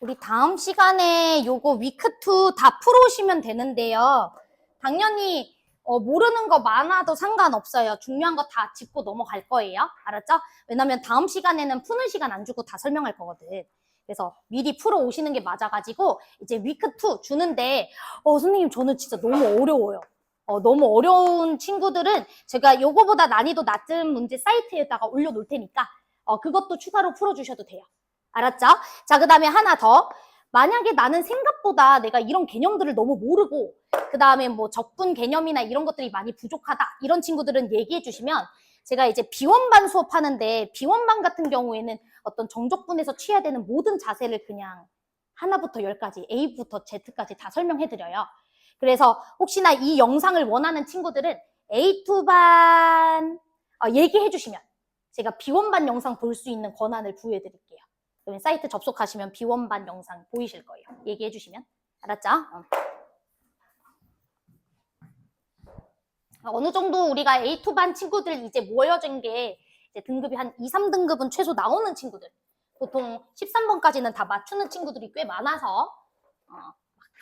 우리 다음 시간에 요거 위크2 다 풀어오시면 되는데요. 당연히 모르는 거 많아도 상관없어요. 중요한 거 다 짚고 넘어갈 거예요. 알았죠? 왜냐면 다음 시간에는 푸는 시간 안 주고 다 설명할 거거든. 그래서 미리 풀어오시는 게 맞아가지고 이제 위크2 주는데 선생님 저는 진짜 너무 어려워요. 너무 어려운 친구들은 제가 요거보다 난이도 낮은 문제 사이트에다가 올려놓을 테니까 그것도 추가로 풀어주셔도 돼요. 알았죠? 자, 그 다음에 하나 더. 만약에 나는 생각보다 내가 이런 개념들을 너무 모르고 그 다음에 뭐 적분 개념이나 이런 것들이 많이 부족하다 이런 친구들은 얘기해 주시면 제가 이제 비원반 수업하는데 비원반 같은 경우에는 어떤 정적분에서 취해야 되는 모든 자세를 그냥 하나부터 10까지 A부터 Z까지 다 설명해 드려요. 그래서 혹시나 이 영상을 원하는 친구들은 A2반 얘기해 주시면 제가 비원반 영상 볼 수 있는 권한을 부여해 드릴게요. 그러면 사이트 접속하시면 비원반 영상 보이실 거예요. 얘기해 주시면. 알았죠? 어느 정도 우리가 A2반 친구들 이제 모여진 게 이제 등급이 한 2, 3등급은 최소 나오는 친구들. 보통 13번까지는 다 맞추는 친구들이 꽤 많아서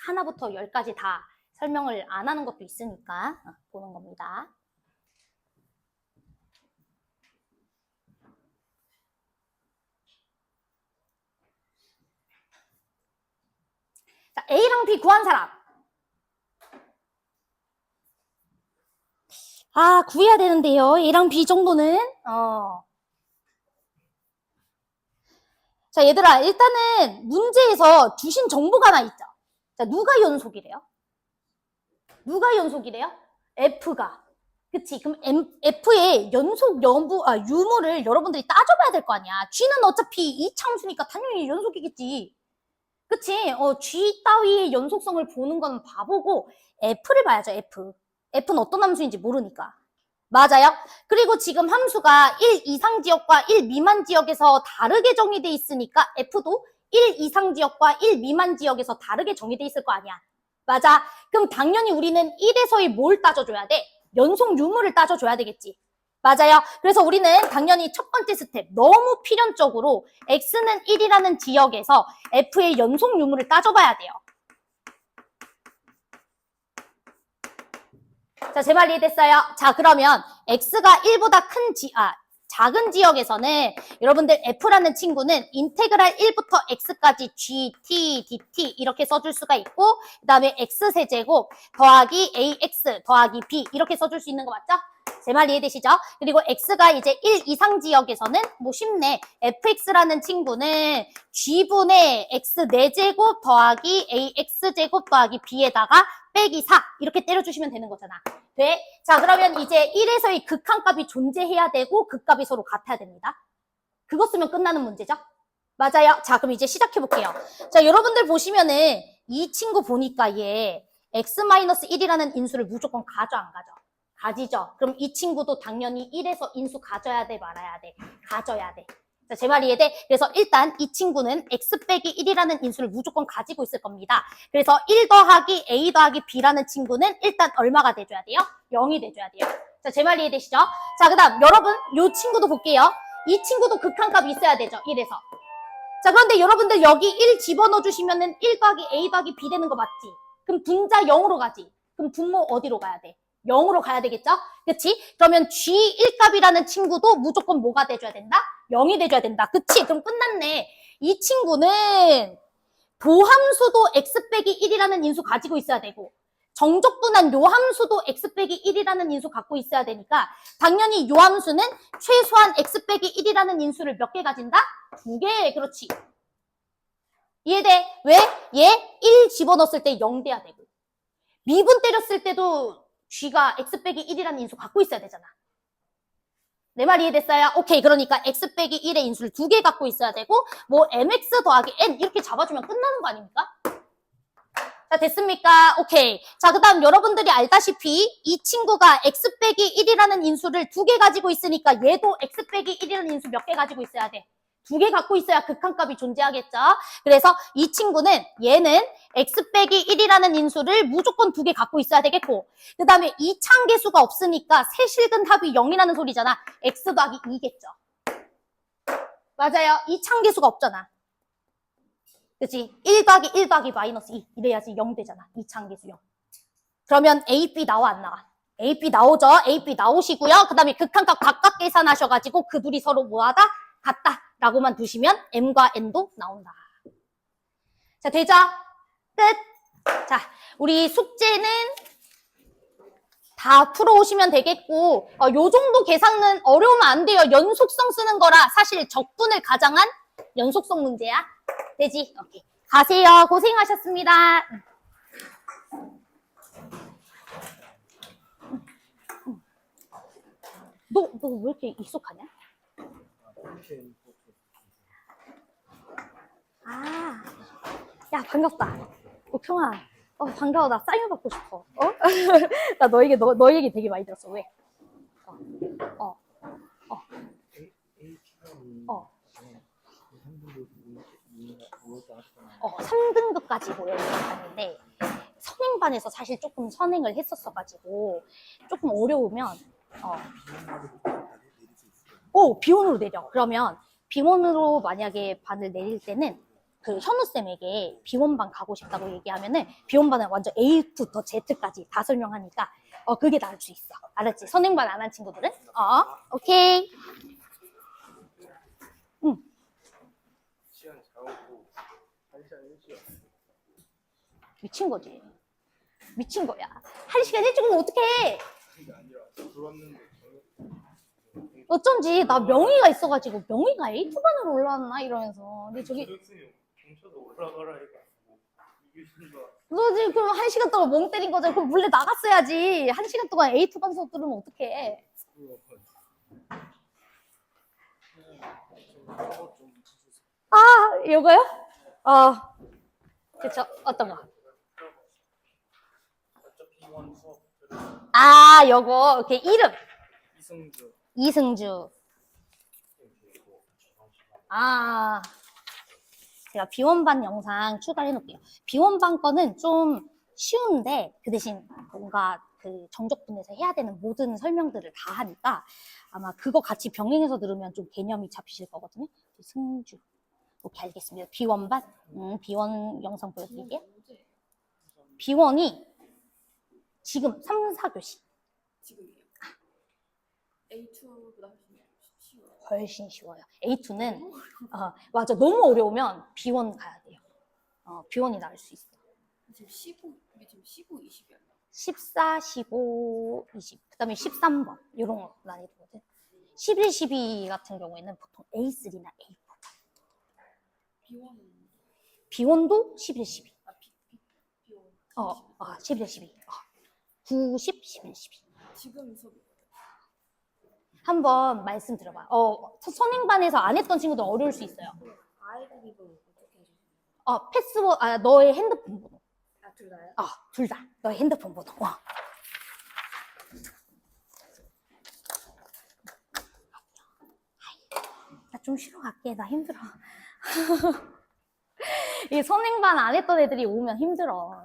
하나부터 10까지 다 설명을 안 하는 것도 있으니까 보는 겁니다. 자, A랑 B 구한 사람. 구해야 되는데요. A랑 B 정도는. 자, 얘들아, 일단은 문제에서 주신 정보가 하나 있죠. 자, 누가 연속이래요? 누가 연속이래요? F가. 그치? 그럼 F의 연속 유무를 여러분들이 따져봐야 될 거 아니야. G는 어차피 이차함수니까 당연히 연속이겠지. 그치? G 따위의 연속성을 보는 건 바보고 F를 봐야죠, F. F는 어떤 함수인지 모르니까. 맞아요? 그리고 지금 함수가 1 이상 지역과 1 미만 지역에서 다르게 정의돼 있으니까 F도 1 이상 지역과 1 미만 지역에서 다르게 정의돼 있을 거 아니야. 맞아. 그럼 당연히 우리는 1에서의 뭘 따져줘야 돼? 연속 유무를 따져줘야 되겠지. 맞아요. 그래서 우리는 당연히 첫 번째 스텝 너무 필연적으로 X는 1이라는 지역에서 F의 연속 유무를 따져봐야 돼요. 자, 제 말 이해됐어요? 자, 그러면 X가 1보다 작은 지역에서는 여러분들 F라는 친구는 인테그랄 1부터 X까지 G, T, DT 이렇게 써줄 수가 있고 그 다음에 X세제곱 더하기 AX 더하기 B 이렇게 써줄 수 있는 거 맞죠? 제 말 이해되시죠? 그리고 X가 이제 1 이상 지역에서는 뭐 쉽네. FX라는 친구는 G분의 X 4제곱 더하기 AX제곱 더하기 B에다가 빼기 4 이렇게 때려주시면 되는 거잖아. 돼? 자, 그러면 이제 1에서의 극한값이 존재해야 되고 극값이 서로 같아야 됩니다. 그거 쓰면 끝나는 문제죠? 맞아요. 자, 그럼 이제 시작해볼게요. 자, 여러분들 보시면은 이 친구 보니까 얘 x-1이라는 인수를 무조건 가져 안 가져? 가지죠. 그럼 이 친구도 당연히 1에서 인수 가져야 돼 말아야 돼? 가져야 돼. 자, 제 말 이해돼? 그래서 일단 이 친구는 x 빼기 1이라는 인수를 무조건 가지고 있을 겁니다. 그래서 1 더하기 a 더하기 b라는 친구는 일단 얼마가 돼줘야 돼요? 0이 돼줘야 돼요. 자, 제 말 이해되시죠? 자, 그 다음 여러분 이 친구도 볼게요. 이 친구도 극한값이 있어야 되죠. 1에서. 자, 그런데 여러분들 여기 1 집어넣어 주시면은 1 더하기 a 더하기 b 되는 거 맞지? 그럼 분자 0으로 가지. 그럼 분모 어디로 가야 돼? 0으로 가야 되겠죠? 그치? 그러면 G1값이라는 친구도 무조건 뭐가 돼줘야 된다? 0이 돼줘야 된다. 그치? 그럼 끝났네. 이 친구는 도함수도 x 빼기 1이라는 인수 가지고 있어야 되고 정적분한 요 함수도 x 빼기 1이라는 인수 갖고 있어야 되니까 당연히 요 함수는 최소한 x 빼기 1이라는 인수를 몇 개 가진다? 2개. 그렇지. 이해돼? 왜? 얘 1 집어넣었을 때 0 돼야 되고 미분 때렸을 때도 G가 x 빼기 1이라는 인수 갖고 있어야 되잖아. 내 말 이해됐어요? 오케이. 그러니까 x 빼기 1의 인수를 2개 갖고 있어야 되고 뭐 mx 더하기 n 이렇게 잡아주면 끝나는 거 아닙니까? 자, 됐습니까? 오케이. 자, 그 다음 여러분들이 알다시피 이 친구가 x 빼기 1이라는 인수를 2개 가지고 있으니까 얘도 x 빼기 1이라는 인수 몇 개 가지고 있어야 돼? 2개 갖고 있어야 극한값이 존재하겠죠. 그래서 이 친구는 얘는 x 빼기 1이라는 인수를 무조건 2개 갖고 있어야 되겠고 그 다음에 이차함계수가 없으니까 세실근 합이 0이라는 소리잖아. x 더하기 2겠죠. 맞아요. 이차함계수가 없잖아. 그치? 1 더하기 1 더하기 마이너스 2 이래야지 0 되잖아. 이차함계수 0. 그러면 A, B 나와 안 나와? A, B 나오죠? A, B 나오시고요. 그 다음에 극한값 각각 계산하셔가지고 그 둘이 서로 뭐하다? 같다 라고만 두시면 M과 N도 나온다. 자, 되죠? 끝. 자, 우리 숙제는 다 풀어오시면 되겠고, 요 정도 계산은 어려우면 안 돼요. 연속성 쓰는 거라 사실 적분을 가장한 연속성 문제야. 되지? 오케이. 가세요. 고생하셨습니다. 너 왜 이렇게 익숙하냐? 아, 야, 반갑다. 옥형아, 반가워. 나 사인 받고 싶어. 나 너 얘기 되게 많이 들었어. 왜? 어. 3등급까지 모여있었는데, 선행반에서 사실 조금 선행을 했었어가지고, 조금 어려우면, 비원으로 내려. 그러면, 비원으로 만약에 반을 내릴 때는, 그 현우쌤에게 비원반 가고 싶다고 얘기하면은 비원반은 완전 A부터 Z까지 다 설명하니까 그게 나을 수 있어. 알았지? 선행반 안 한 친구들은? 오케이. 응. 시간 잡고 1시간 일찍 미친 거지. 미친 거야. 1시간 일찍 오면 어떡해. 그게 아니라 들어왔는데 어쩐지 나 명의가 있어가지고 명의가 A2반으로 올라왔나 이러면서. 근데 저기 교육생이 공쳐도 올라가라 해가지고 이게 순간 너 지금 그럼 1시간 동안 멍 때린 거잖아. 그럼 몰래 나갔어야지. 1시간 동안 A2반 수업 들으면 어떡해. 이거요? 그쵸. 어떤 거? 어차피 이원 수업 요거. 이렇게 이름. 이승주 이승주. 제가 비원반 영상 추가를 해놓을게요. 비원반 거는 좀 쉬운데 그 대신 뭔가 그 정적분에서 해야 되는 모든 설명들을 다 하니까 아마 그거 같이 병행해서 들으면 좀 개념이 잡히실 거거든요. 승주. 오케이, 알겠습니다. 비원반. 비원 영상 보여드릴게요. 비원이 지금 3, 4교시. 지금이요. A2보다 쉬워요. 훨씬 쉬워요. A2는 맞아. 너무 어려우면 B1 가야 돼요. B1이 나을 수 있어. 지금 15, 이게 지금 15, 20이야. 14, 15, 20. 그 다음에 13번. 이런 거 난이도거든. 11, 12 같은 경우에는 보통 A3나 A4. B1은 B1도 11, 12. B1. 11, 12. 9, 10, 11, 12. 지금 수업이 한번 말씀 들어봐. 선행반에서 안 했던 친구들 어려울 수 있어요. 아이들이 뭐 어떻게 해주세요? 패스워드, 너의 핸드폰 번호. 둘 다요? 둘 다. 너의 핸드폰 번호. 나 좀 쉬러 갈게. 나 힘들어. 이 선행반 안 했던 애들이 오면 힘들어.